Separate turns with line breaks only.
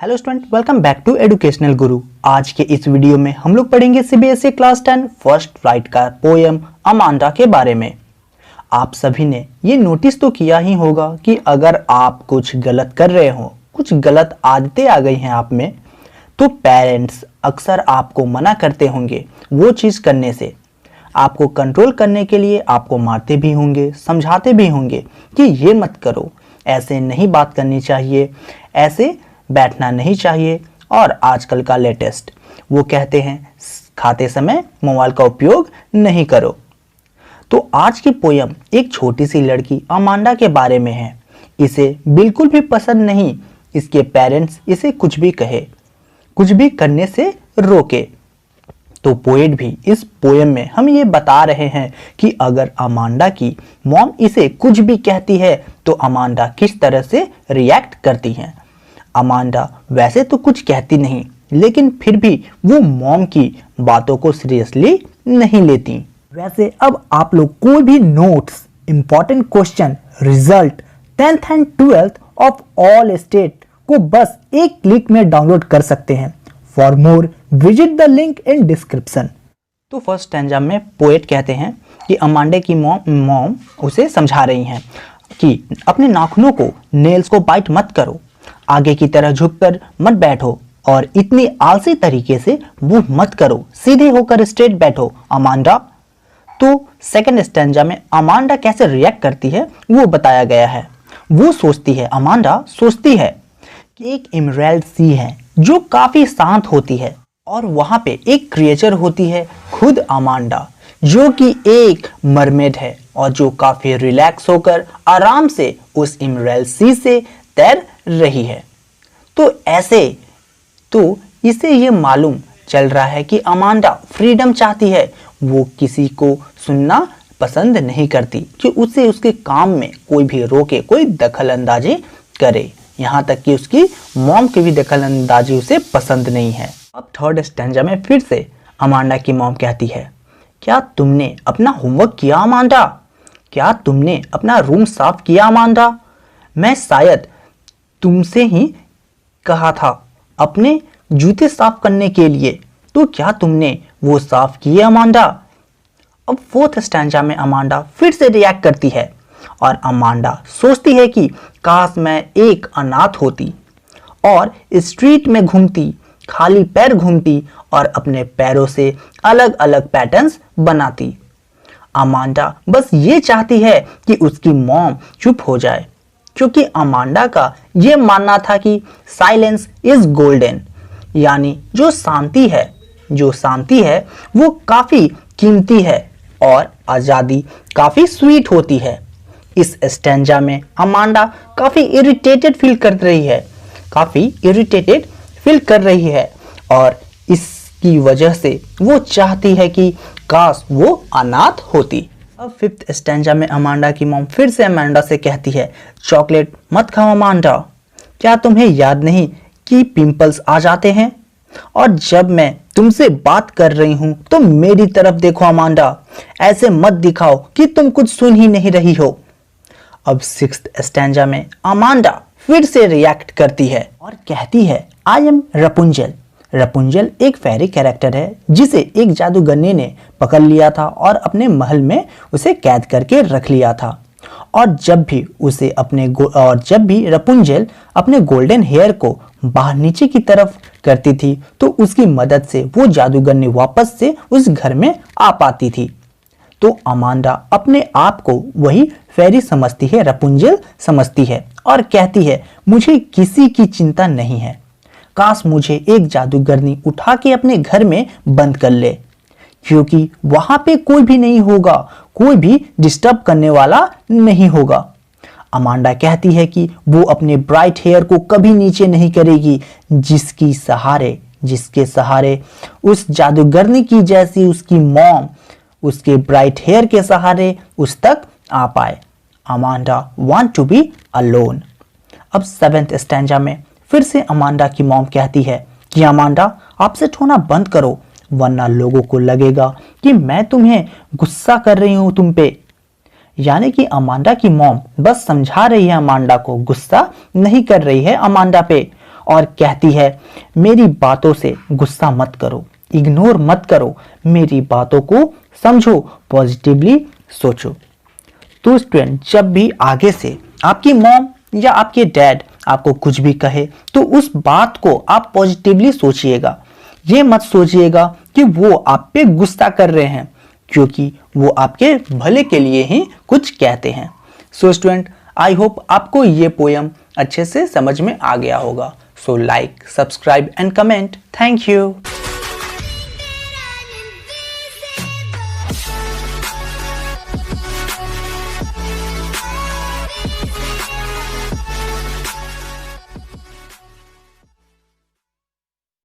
Hello student, welcome back to educational Guru. आज के इस वीडियो में हम लोग पढ़ेंगे सीबीएसई क्लास 10 फर्स्ट राइट का पोएम अमांडा के बारे में। आप सभी ने ये नोटिस तो किया ही होगा कि अगर आप कुछ गलत कर रहे हो, कुछ गलत आदतें आ गई हैं आप में, तो पेरेंट्स अक्सर आपको मना करते होंगे वो चीज़ करने से। आपको कंट्रोल करने के लिए आपको मारते भी होंगे, समझाते भी होंगे कि ये मत करो, ऐसे नहीं बात करनी चाहिए, ऐसे बैठना नहीं चाहिए। और आजकल का लेटेस्ट वो कहते हैं खाते समय मोबाइल का उपयोग नहीं करो। तो आज की पोयम एक छोटी सी लड़की अमांडा के बारे में है। इसे बिल्कुल भी पसंद नहीं इसके पेरेंट्स इसे कुछ भी कहे, कुछ भी करने से रोके। तो पोएट भी इस पोयम में हम ये बता रहे हैं कि अगर अमांडा की मॉम इसे कुछ भी कहती है तो अमांडा किस तरह से रिएक्ट करती हैं। अमांडा वैसे तो कुछ कहती नहीं, लेकिन फिर भी वो मॉम की बातों को सीरियसली नहीं लेती। वैसे अब आप लोग कोई भी notes, important question, result 10th and 12th of all state को बस एक क्लिक में डाउनलोड कर सकते हैं। For more visit the link in description. तो फर्स्ट स्टैंजा में पोएट कहते हैं कि अमांडा की मॉम उसे समझा रही हैं कि अपने नाखूनों को, नेल्स को बाइट मत करो, आगे की तरह झुककर मत बैठो और इतनी आलसी तरीके से मूव मत करो, सीधे होकर स्ट्रेट बैठो अमांडा। तो सेकंड स्टैंजा में अमांडा कैसे रिएक्ट करती है वो बताया गया है। वो सोचती है, अमांडा सोचती है कि एक इमराल्ड सी है जो काफी शांत होती है और वहां पे एक क्रिएचर होती है खुद अमांडा, जो कि एक मरमेड है और जो काफी रिलैक्स होकर आराम से उस इमराल्ड सी से तैर रही है। तो ऐसे तो इसे ये मालूम चल रहा है कि अमांडा फ्रीडम चाहती है। वो किसी को सुनना पसंद नहीं करती कि उसे उसके काम में कोई भी रोके, कोई दखल अंदाजी करे। यहाँ तक कि उसकी मॉम की भी दखल अंदाजी उसे पसंद नहीं है। अब थर्ड स्टैंजा में फिर से अमांडा की मॉम कहती है, क्या तुमने अपना होमवर्क किया अमांडा? क्या तुमने अपना रूम साफ किया अमांडा? मैं शायद तुमसे ही कहा था अपने जूते साफ करने के लिए, तो क्या तुमने वो साफ किए अमांडा? अब फोर्थ स्टैंजा में अमांडा फिर से रिएक्ट करती है और अमांडा सोचती है कि काश मैं एक अनाथ होती और स्ट्रीट में घूमती, खाली पैर घूमती और अपने पैरों से अलग अलग पैटर्न्स बनाती। अमांडा बस ये चाहती है कि उसकी मॉम चुप हो जाए, क्योंकि अमांडा का ये मानना था कि साइलेंस इज गोल्डन, यानी जो शांति है वो काफी कीमती है और आजादी काफी स्वीट होती है। इस स्टैंजा में अमांडा काफी इरिटेटेड फील कर रही है और इसकी वजह से वो चाहती है कि काश वो अनाथ होती। अब फिफ्थ स्टैंजा में अमांडा की मॉम फिर से अमांडा से कहती है, चॉकलेट मत खाओ अमांडा, क्या तुम्हें याद नहीं कि पिंपल्स आ जाते हैं? और जब मैं तुमसे बात कर रही हूं तो मेरी तरफ देखो अमांडा, ऐसे मत दिखाओ कि तुम कुछ सुन ही नहीं रही हो। अब सिक्स्थ स्टैंजा में अमांडा फिर से रिएक्ट करती है और कहती है, आई एम रपुंजल। रपुंजल एक फेरी कैरेक्टर है जिसे एक जादूगरनी ने पकड़ लिया था और अपने महल में उसे कैद करके रख लिया था। और जब भी रपुंजल अपने गोल्डन हेयर को बाहर नीचे की तरफ करती थी तो उसकी मदद से वो जादूगरनी वापस से उस घर में आ पाती थी। तो अमांडा अपने आप को वही फेरी समझती है, रपुंजल समझती है और कहती है, मुझे किसी की चिंता नहीं है, काश मुझे एक जादूगरनी उठा के अपने घर में बंद कर ले, क्योंकि वहां पे कोई भी नहीं होगा, कोई भी डिस्टर्ब करने वाला नहीं होगा। अमांडा कहती है कि वो अपने ब्राइट हेयर को कभी नीचे नहीं करेगी, जिसके सहारे उस जादूगरनी की जैसी उसकी मॉम उसके ब्राइट हेयर के सहारे उस तक आ पाए। Amanda want to be alone. अब सेवेंथ स्टैंजा में फिर से अमांडा की मॉम कहती है कि अमांडा अपसेट होना बंद करो, वरना लोगों को लगेगा कि मैं तुम्हें गुस्सा कर रही हूं तुम पे। यानी कि अमांडा की मॉम बस समझा रही है अमांडा को, गुस्सा नहीं कर रही है अमांडा पे। और कहती है मेरी बातों से गुस्सा मत करो, इग्नोर मत करो, मेरी बातों को समझो, पॉजिटिवली सोचो। तो स्टूडेंट, जब भी आगे से आपकी मॉम या आपके डैड आपको कुछ भी कहे तो उस बात को आप पॉजिटिवली सोचिएगा। ये मत सोचिएगा कि वो आप पे गुस्सा कर रहे हैं, क्योंकि वो आपके भले के लिए ही कुछ कहते हैं। सो स्टूडेंट, आई होप आपको ये पोयम अच्छे से समझ में आ गया होगा। So like, subscribe and comment. Thank you.